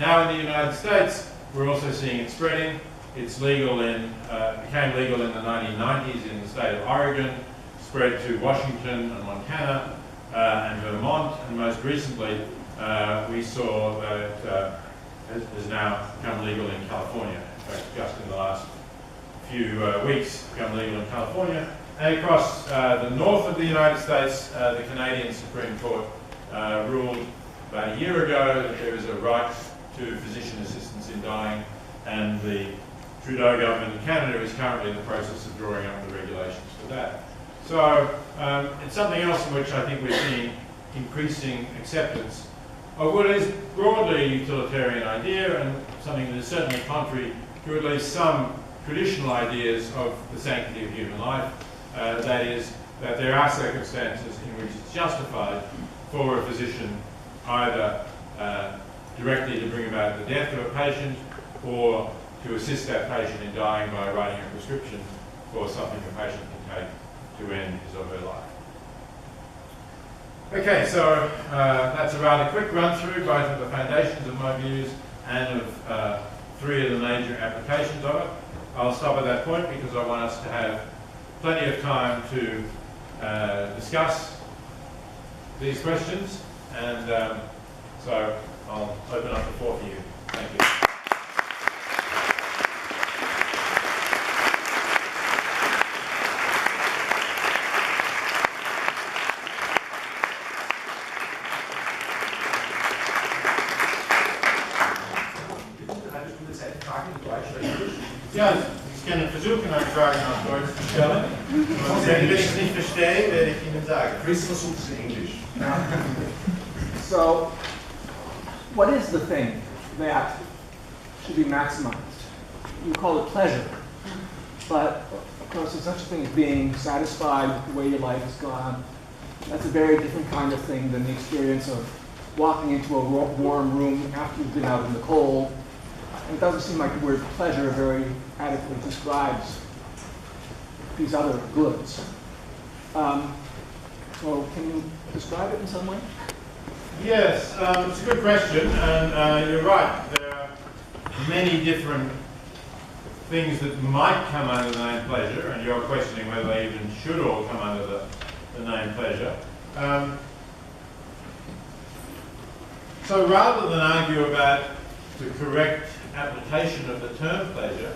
Now in the United States, we're also seeing it spreading. It's legal became legal in the 1990s in the state of Oregon, spread to Washington and Montana and Vermont, and most recently we saw that it has now become legal in California. In fact, just in the last few weeks, become legal in California. And across the north of the United States, the Canadian Supreme Court ruled about a year ago that there is a right to physician assistance in dying, and the Trudeau government in Canada is currently in the process of drawing up the regulations for that. So it's something else in which I think we're seeing increasing acceptance of what is broadly a utilitarian idea, and something that is certainly contrary to at least some traditional ideas of the sanctity of human life. That is, that there are circumstances in which it's justified for a physician either directly to bring about the death of a patient, or to assist that patient in dying by writing a prescription for something the patient can take to end his or her life. Okay, so that's a rather quick run through both of the foundations of my views and of three of the major applications of it. I'll stop at that point because I want us to have plenty of time to discuss these questions, and so I'll open up the floor for you. Thank you. Ja, ich kann versuchen, eine Frage nach Deutsch zu stellen. Wenn ich es nicht verstehe, werde ich Ihnen sagen. Chris versucht es in English. So, what is the thing that should be maximized? You call it pleasure, but of course there's such a thing as being satisfied with the way your life has gone. That's a very different kind of thing than the experience of walking into a warm room after you've been out in the cold. And it doesn't seem like the word pleasure very adequately describes these other goods. So can you describe it in some way? Yes, it's a good question, and you're right. There are many different things that might come under the name pleasure, and you're questioning whether they even should all come under the name pleasure. So rather than argue about the correct application of the term pleasure,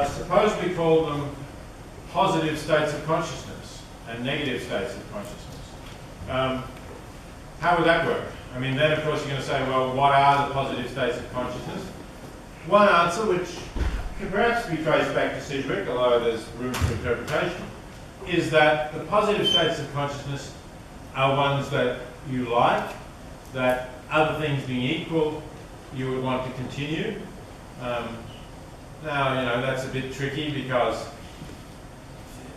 suppose we call them positive states of consciousness and negative states of consciousness. How would that work? I mean, then of course you're going to say, well, what are the positive states of consciousness? One answer, which can perhaps be traced back to Sidgwick, although there's room for interpretation, is that the positive states of consciousness are ones that you like, that other things being equal, you would want to continue. Now, you know, that's a bit tricky because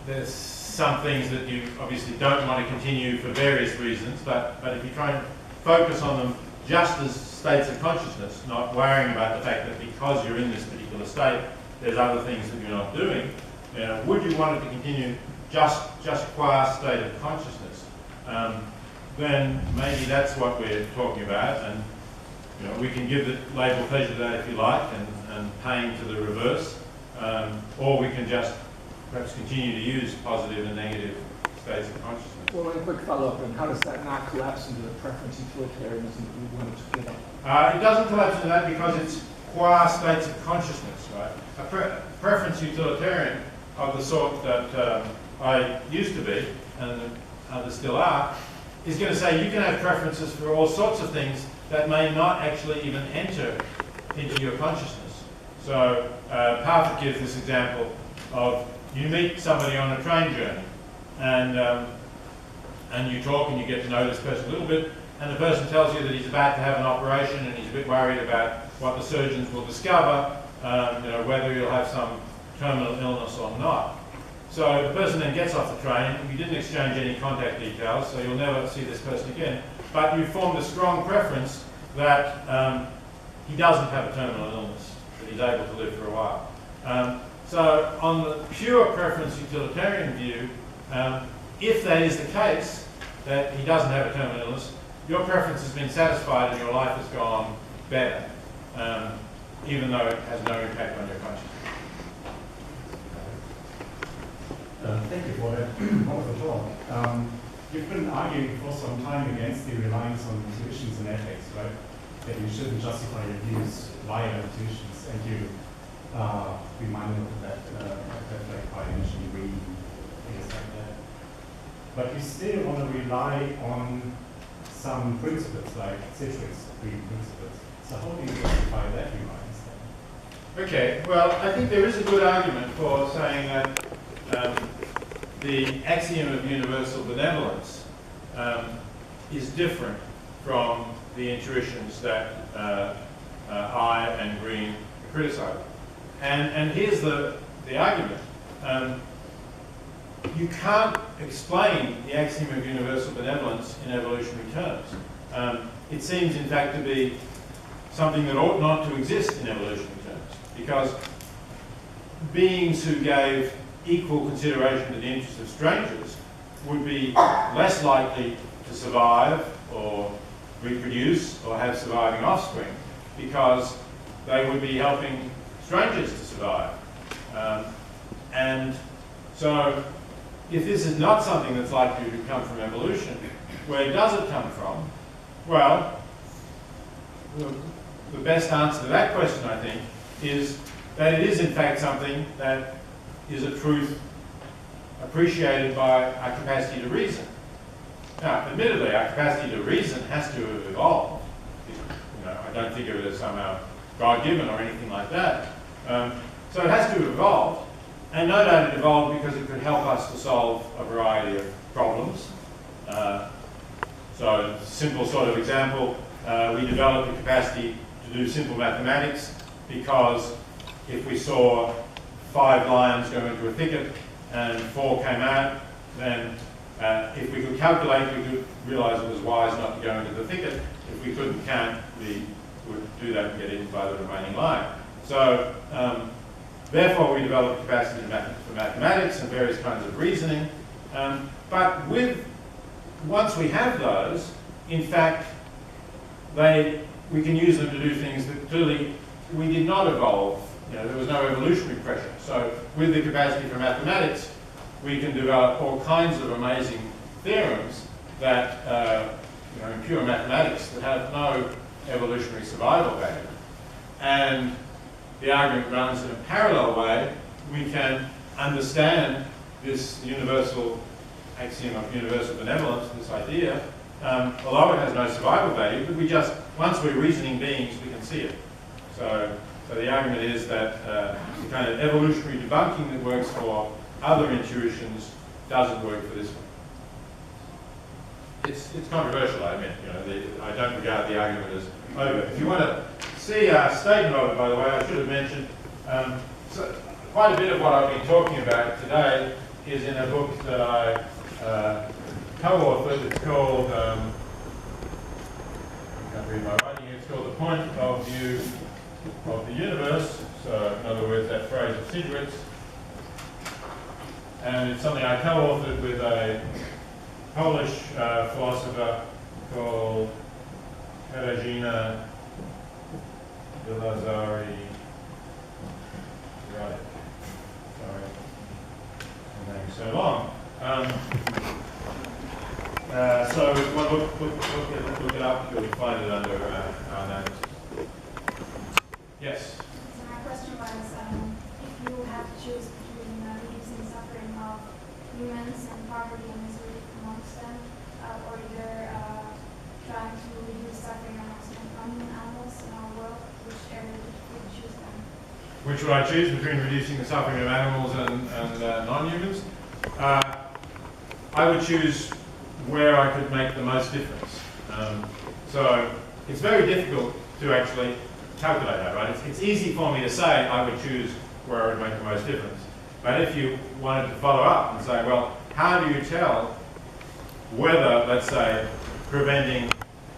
there's some things that you obviously don't want to continue for various reasons, but if you try and focus on them just as states of consciousness, not worrying about the fact that because you're in this particular state, there's other things that you're not doing, you know, would you want it to continue just qua state of consciousness? Then maybe that's what we're talking about, and you know, we can give the label pleasure to that if you like, and pain to the reverse, or we can just perhaps continue to use positive and negative states of consciousness. Well, a quick follow-up, and how does that not collapse into the preference utilitarianism that we wanted to get at? It doesn't collapse into that because it's qua states of consciousness, right? A preference utilitarian of the sort that I used to be, and others still are, is going to say you can have preferences for all sorts of things that may not actually even enter into your consciousness. So Parfit gives this example of you meet somebody on a train journey, and you talk and you get to know this person a little bit, and the person tells you that he's about to have an operation and he's a bit worried about what the surgeons will discover, you know, whether you'll have some terminal illness or not. So the person then gets off the train, you didn't exchange any contact details, so you'll never see this person again, but you formed a strong preference that he doesn't have a terminal illness, that he's able to live for a while. So on the pure preference utilitarian view, if that is the case, that he doesn't have a terminal illness, your preference has been satisfied and your life has gone better, even though it has no impact on your consciousness. Thank you for that wonderful talk. You've been arguing for some time against the reliance on intuitions and ethics, right? That you shouldn't justify your views via intuitions, and you reminded of that like by initially reading things like that. But you still want to rely on some principles, like Citrix reading principles. So how do you justify that reliance then? Okay, well, I think there is a good argument for saying that the axiom of universal benevolence is different from the intuitions that I and Green are criticizing. And here's the argument. You can't explain the axiom of universal benevolence in evolutionary terms. It seems, in fact, to be something that ought not to exist in evolutionary terms, because beings who gave equal consideration to the interests of strangers would be less likely to survive or reproduce or have surviving offspring, because they would be helping strangers to survive. And so if this is not something that's likely to come from evolution, where does it come from? Well, the best answer to that question, I think, is that it is in fact something that is a truth appreciated by our capacity to reason. Now, admittedly, our capacity to reason has to have evolved. You know, I don't think of it as somehow God-given or anything like that. So it has to have evolved, and no doubt it evolved because it could help us to solve a variety of problems. So, a simple sort of example, we developed the capacity to do simple mathematics because if we saw 5 lions go into a thicket and 4 came out, then if we could calculate, we could realize it was wise not to go into the thicket. If we couldn't count, we would do that and get eaten by the remaining lion. So, therefore, we developed capacity for mathematics and various kinds of reasoning. But once we have those, in fact, we can use them to do things that clearly we did not evolve. You know, there was no evolutionary pressure. So with the capacity for mathematics, we can develop all kinds of amazing theorems that, in pure mathematics, that have no evolutionary survival value. And the argument runs in a parallel way. We can understand this universal axiom of universal benevolence, this idea, although it has no survival value, but once we're reasoning beings, we can see it. So the argument is that the kind of evolutionary debunking that works for other intuitions doesn't work for this one. It's controversial, I admit. I don't regard the argument as over. If you want to see a statement of it, by the way, I should have mentioned, so quite a bit of what I've been talking about today is in a book that I co-authored. It's called, I can't read my writing here, it's called The Point of View of the Universe. So, in other words, that phrase of Citrix. And it's something I co-authored with a Polish philosopher called Katarzyna Vilazari. Right. Sorry. The name's so long. So if you want to look it up, you'll find it under our notes. Yes? So my question was, if you have to choose between reducing suffering of humans and poverty and misery amongst them, or either trying to reduce suffering amongst animals in our world, which area would you choose then? Which would I choose between reducing the suffering of animals and non-humans? I would choose where I could make the most difference. So it's very difficult to actually calculate that, right? It's easy for me to say I would choose where I would make the most difference. But if you wanted to follow up and say, well, how do you tell whether, let's say, preventing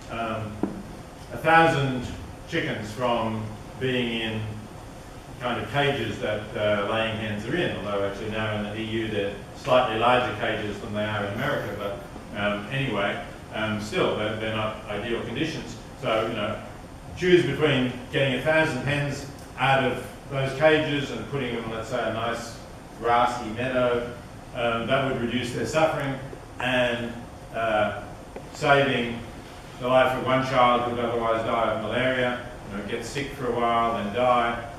1,000 chickens from being in kind of cages that laying hens are in, although actually now in the EU they're slightly larger cages than they are in America, but anyway, still, they're not ideal conditions. So, you know, choose between getting 1,000 hens out of those cages and putting them, let's say, a nice grassy meadow. That would reduce their suffering, and saving the life of one child who would otherwise die of malaria, you know, get sick for a while, then die.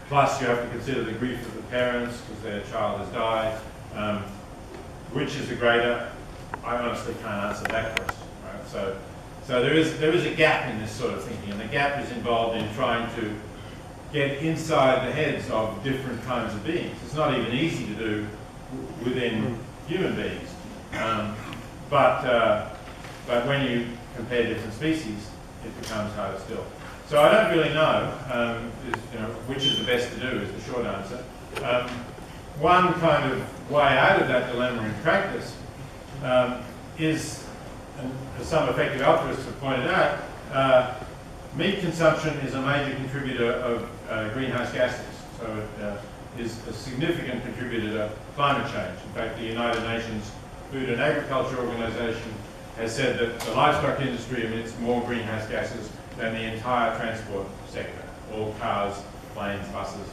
Plus, you have to consider the grief of the parents because their child has died. Which is the greater? I honestly can't answer that question. Right? So there is a gap in this sort of thinking, and the gap is involved in trying to get inside the heads of different kinds of beings. It's not even easy to do within human beings, but when you compare different species, it becomes harder still. So I don't really know, which is the best to do is the short answer. One kind of way out of that dilemma in practice is, and as some effective altruists have pointed out, meat consumption is a major contributor of greenhouse gases. So it is a significant contributor to climate change. In fact, the United Nations Food and Agriculture Organization has said that the livestock industry emits more greenhouse gases than the entire transport sector, all cars, planes, buses,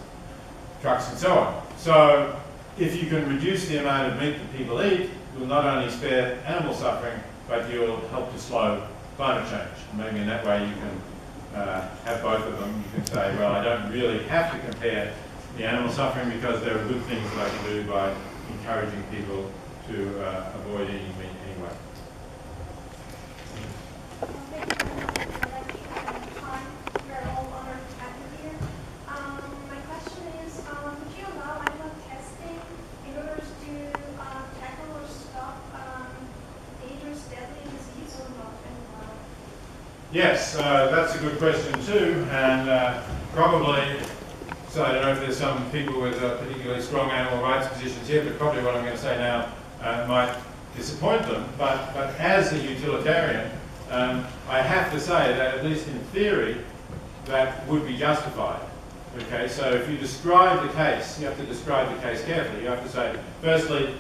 trucks and so on. So if you can reduce the amount of meat that people eat, you'll not only spare animal suffering, but you'll help to slow climate change. And maybe in that way you can have both of them. You can say, well, I don't really have to compare the animal suffering because there are good things that I can do by encouraging people to avoid eating meat anyway. Yes, that's a good question too, and probably, so I don't know if there's some people with particularly strong animal rights positions here, but probably what I'm going to say now might disappoint them, but as a utilitarian, I have to say that at least in theory, that would be justified. Okay, so if you describe the case, you have to describe the case carefully. You have to say, firstly,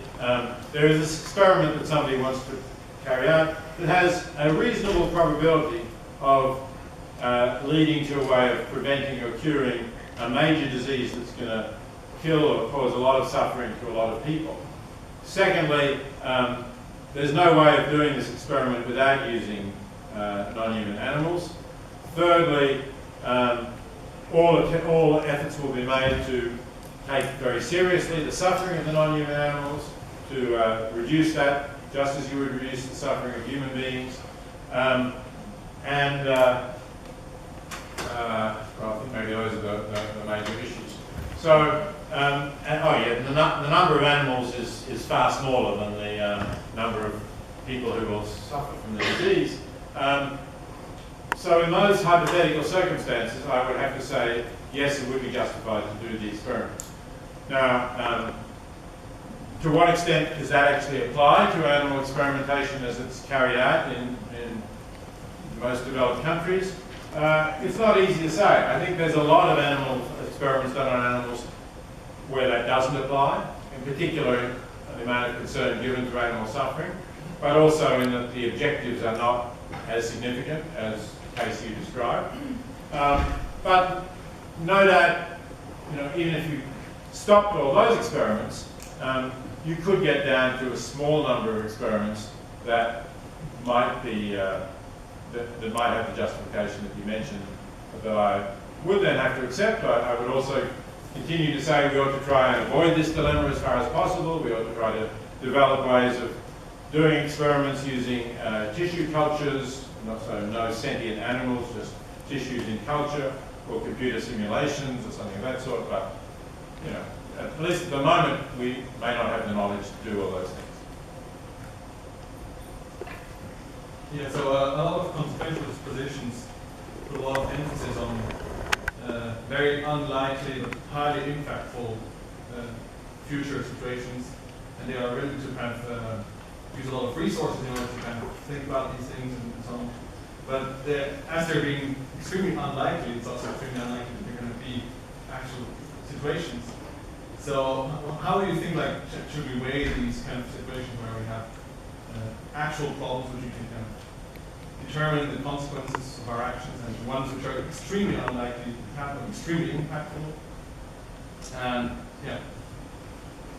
there is this experiment that somebody wants to carry out that has a reasonable probability of leading to a way of preventing or curing a major disease that's going to kill or cause a lot of suffering to a lot of people. Secondly, there's no way of doing this experiment without using non-human animals. Thirdly, all efforts will be made to take very seriously the suffering of the non-human animals, to reduce that just as you would reduce the suffering of human beings. Well, I think maybe those are the major issues. So, the number of animals is far smaller than the number of people who will suffer from the disease. So in those hypothetical circumstances, I would have to say, yes, it would be justified to do the experiments. Now, to what extent does that actually apply to animal experimentation as it's carried out in most developed countries? It's not easy to say. I think there's a lot of animal experiments done on animals where that doesn't apply, in particular the amount of concern given to animal suffering, but also in that the objectives are not as significant as the case you described. But no doubt, even if you stopped all those experiments, you could get down to a small number of experiments that might be that might have the justification that you mentioned, that I would then have to accept. I would also continue to say we ought to try and avoid this dilemma as far as possible. We ought to try to develop ways of doing experiments using tissue cultures, no sentient animals, just tissues in culture, or computer simulations or something of that sort. But at least at the moment, we may not have the knowledge to do all those things. Yeah, so a lot of consequentialist positions put a lot of emphasis on very unlikely but highly impactful future situations, and they are willing to kind of use a lot of resources in order to kind of think about these things and so on. But as they're being extremely unlikely, it's also extremely unlikely that they're going to be actual situations. So how do you think, should we weigh these kind of situations where we have actual problems which you can kind of determine the consequences of our actions, and the ones which are extremely unlikely to happen, extremely impactful. And yeah.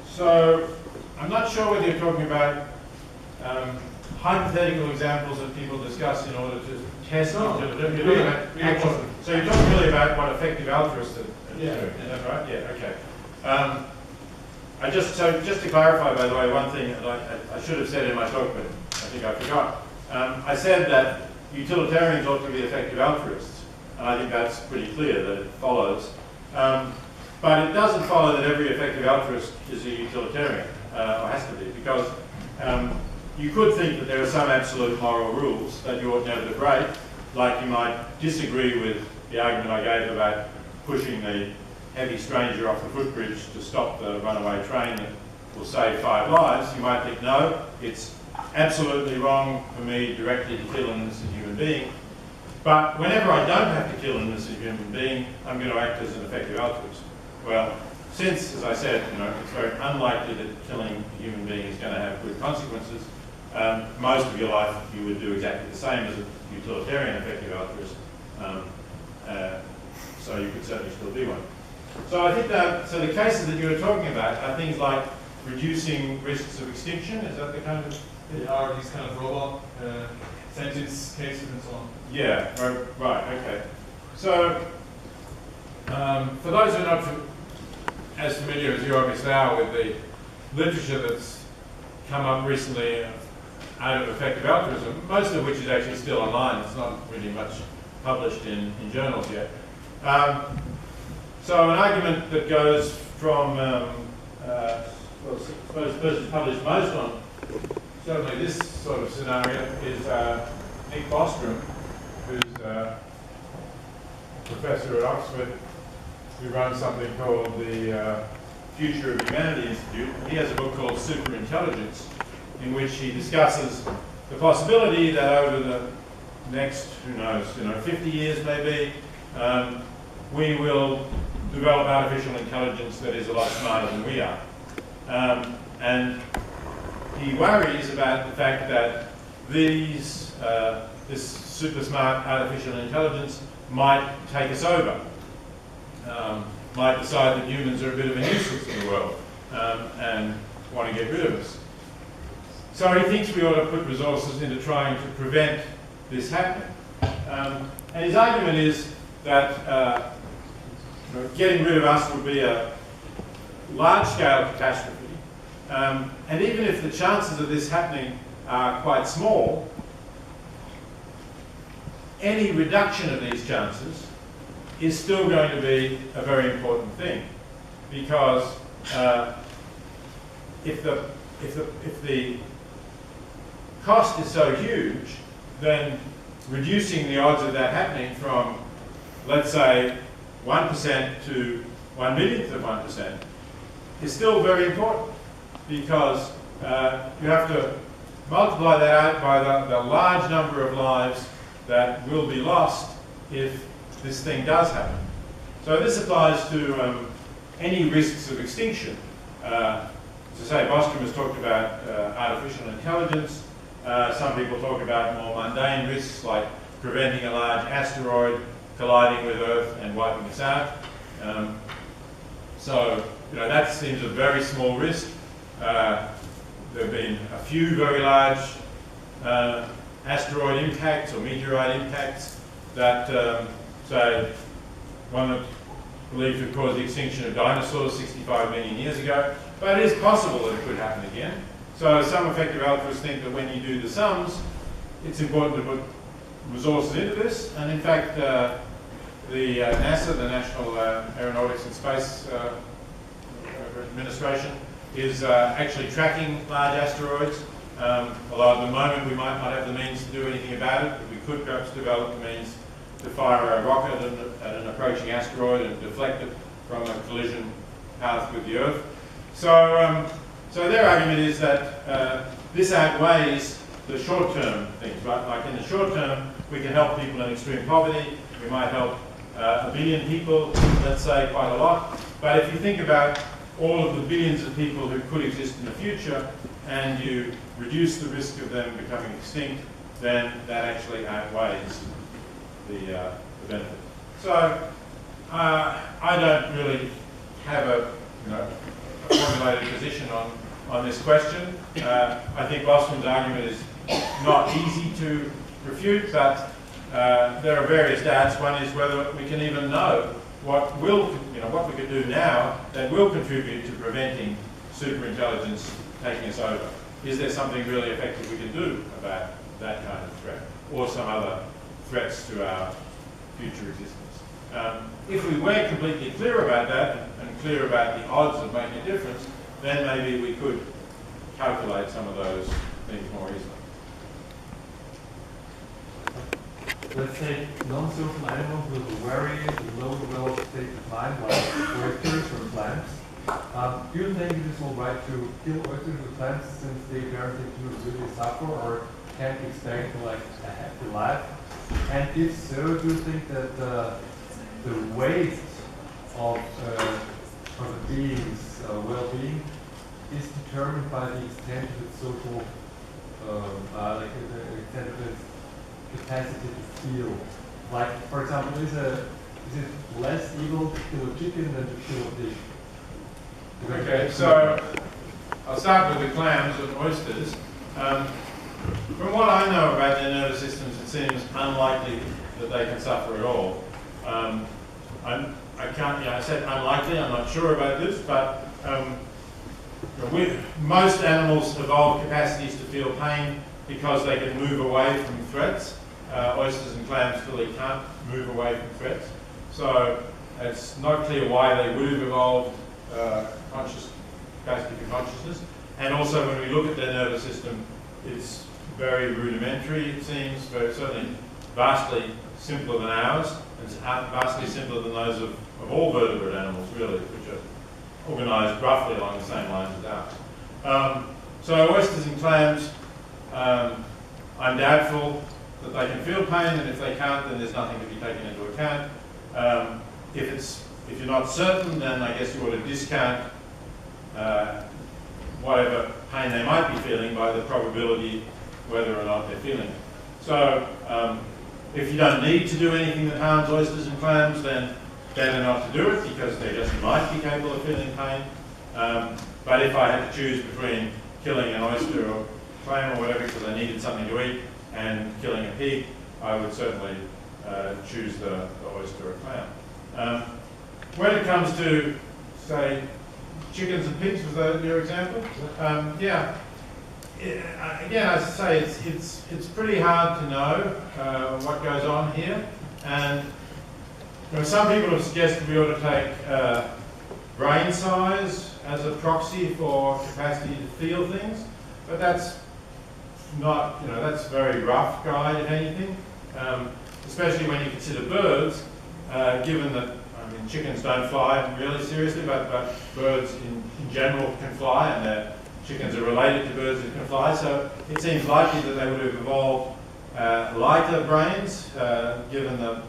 So I'm not sure whether you're talking about hypothetical examples that people discuss in order to test. No, you're talking about actual, so you're talking really about what effective altruists are doing. Is that right? Yeah. Okay. Just to clarify, by the way, one thing that I should have said in my talk, but I think I forgot. I said that utilitarians ought to be effective altruists, and I think that's pretty clear that it follows. But it doesn't follow that every effective altruist is a utilitarian, or has to be, because you could think that there are some absolute moral rules that you ought never to break, like you might disagree with the argument I gave about pushing the heavy stranger off the footbridge to stop the runaway train that will save 5 lives. You might think, no, it's absolutely wrong for me directly to kill an innocent human being. But whenever I don't have to kill an innocent human being, I'm going to act as an effective altruist. Well, since, as I said, it's very unlikely that killing a human being is going to have good consequences, most of your life you would do exactly the same as a utilitarian effective altruist. So you could certainly still be one. So I think that, so the cases that you were talking about are things like reducing risks of extinction. Is that the kind of? They are these kind of robot sentence cases and so on. Yeah. Right. Okay. So for those who are not as familiar as you obviously are with the literature that's come up recently out of effective altruism, most of which is actually still online. It's not really much published in journals yet. So an argument that goes from, well, I suppose the person published most on certainly this sort of scenario is Nick Bostrom, who's a professor at Oxford, who runs something called the Future of Humanity Institute. He has a book called Superintelligence, in which he discusses the possibility that over the next, who knows, 50 years maybe, we will develop artificial intelligence that is a lot smarter than we are. And he worries about the fact that this super smart artificial intelligence might take us over, might decide that humans are a bit of a nuisance in the world and want to get rid of us. So he thinks we ought to put resources into trying to prevent this happening. And his argument is that getting rid of us would be a large-scale catastrophe. And even if the chances of this happening are quite small, any reduction of these chances is still going to be a very important thing, because if the cost is so huge, then reducing the odds of that happening from, let's say, 1% to 1 millionth of 1% is still very important, because you have to multiply that out by the large number of lives that will be lost if this thing does happen. So this applies to any risks of extinction. As I say, Bostrom has talked about artificial intelligence. Some people talk about more mundane risks, like preventing a large asteroid colliding with Earth and wiping us out. So that seems a very small risk. There have been a few very large asteroid impacts or meteorite impacts that, say, one that believed to have caused the extinction of dinosaurs 65 million years ago. But it is possible that it could happen again. So some effective altruists think that when you do the sums, it's important to put resources into this. And in fact, the NASA, the National Aeronautics and Space Administration, is actually tracking large asteroids. Although at the moment we might not have the means to do anything about it, but we could perhaps develop the means to fire a rocket at an approaching asteroid and deflect it from a collision path with the Earth. So, so their argument is that this outweighs the short-term things, right? Like in the short term, we can help people in extreme poverty. We might help 1 billion people, let's say, quite a lot. But if you think about all of the billions of people who could exist in the future, and you reduce the risk of them becoming extinct then that actually outweighs the benefit. So I don't really have a formulated position on this question. I think Bostrom's argument is not easy to refute, but there are various doubts. One is whether we can even know what we could do now that will contribute to preventing superintelligence taking us over. Is there something really effective we can do about that kind of threat, or some other threats to our future existence? If we weren't completely clear about that and clear about the odds of making a difference, then maybe we could calculate some of those things more easily. Let's say non-social animals with a very low developed state of mind, like oysters or plants. Do you think it is all right to kill oysters or plants since they apparently do really suffer or can't expect like a happy life? And if so, do you think that the waste of a being's well-being is determined by the extent of its social, like the extent of its capacity to feel? Like, for example, is it less evil to kill a chicken than to kill a pig? Okay, so I'll start with the clams and oysters. From what I know about their nervous systems, it seems unlikely that they can suffer at all. I said unlikely, I'm not sure about this, but most animals evolve capacities to feel pain because they can move away from threats. Oysters and clams clearly can't move away from threats. So it's not clear why they would have evolved capacity for consciousness. And also when we look at their nervous system, it's very rudimentary, it seems, but certainly vastly simpler than ours. It's vastly simpler than those of all vertebrate animals, really, which are organised roughly along the same lines as ours. So oysters and clams, I'm doubtful that they can feel pain, and if they can't, then there's nothing to be taken into account. If you're not certain, then I guess you ought to discount whatever pain they might be feeling by the probability whether or not they're feeling it. So if you don't need to do anything that harms oysters and clams, then better not to do it because they just might be capable of feeling pain. But if I had to choose between killing an oyster or clam or whatever because I needed something to eat and killing a pig, I would certainly choose the oyster or clam. When it comes to, say, chickens and pigs, was that your example? Yeah. Again, as I say, it's pretty hard to know what goes on here, and some people have suggested we ought to take brain size as a proxy for capacity to feel things, but that's not, that's a very rough guide, if anything, especially when you consider birds, given that, chickens don't fly really seriously, but birds in general can fly, and chickens are related to birds that can fly, so it seems likely that they would have evolved lighter brains, given the